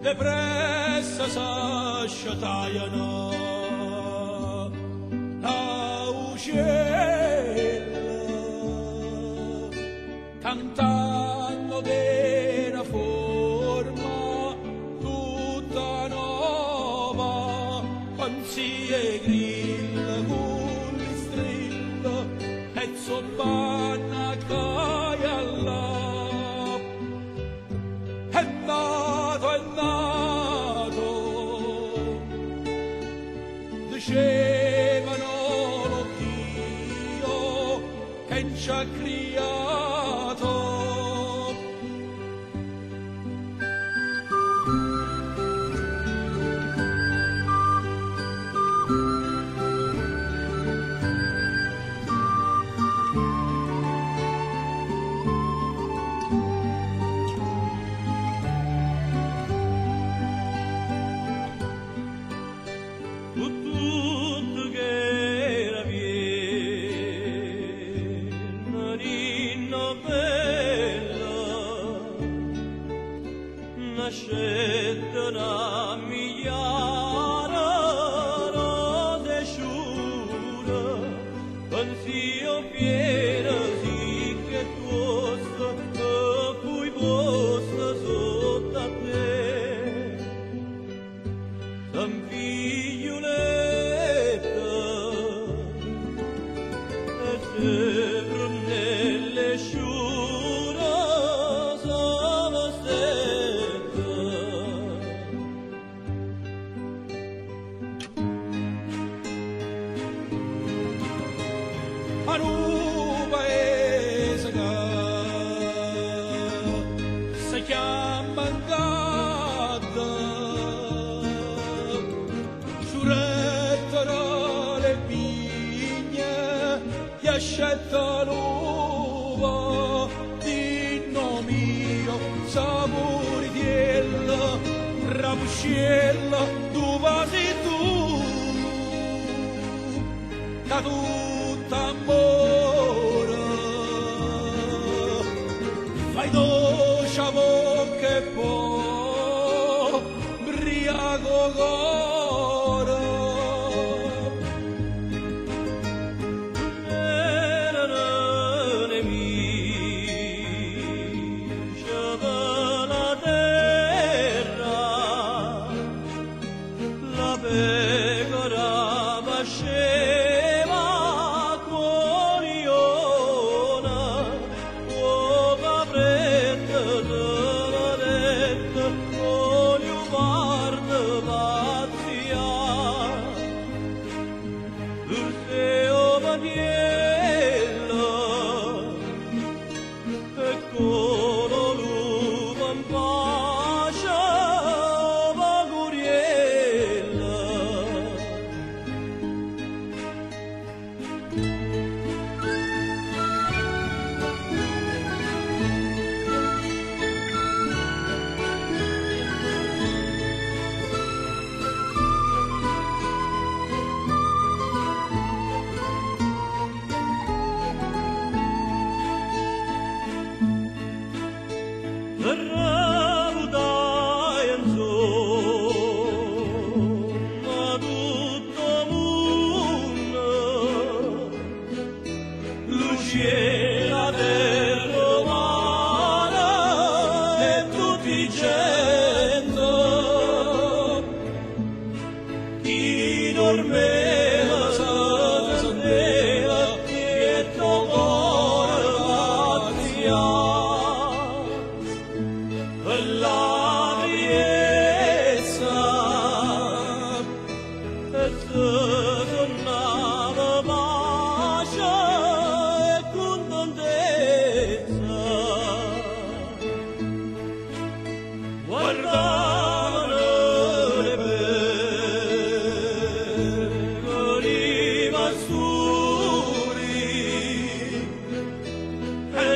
Depressa s'asciataiano a uccello, cantando d'una forma tutta nuova, panzie grilla con li strilla e zombanna caia là. È nato, dicevano lo Dio che ci ha creato. Nascette una migliara rose sciura, pensio piena sì che tuosta, che fui posta sotto a te. San figlioletta, e se nelle sciura, sono un paese che si chiama Gadda, surettano le vigne, gli ascetta l'uva, dinno mio, saporidiella, rapusciella, tu vasi tu, da tutta amore, fai dolce a bocca e poi briaco cuore. Erano nemici della terra, la pecora pasceva fiera del mare e tutti dicendo chi dormeva s'andeva dietro cuore vazia la riesa e se tornava pace e contentezza guardavano le pecore i pasturi e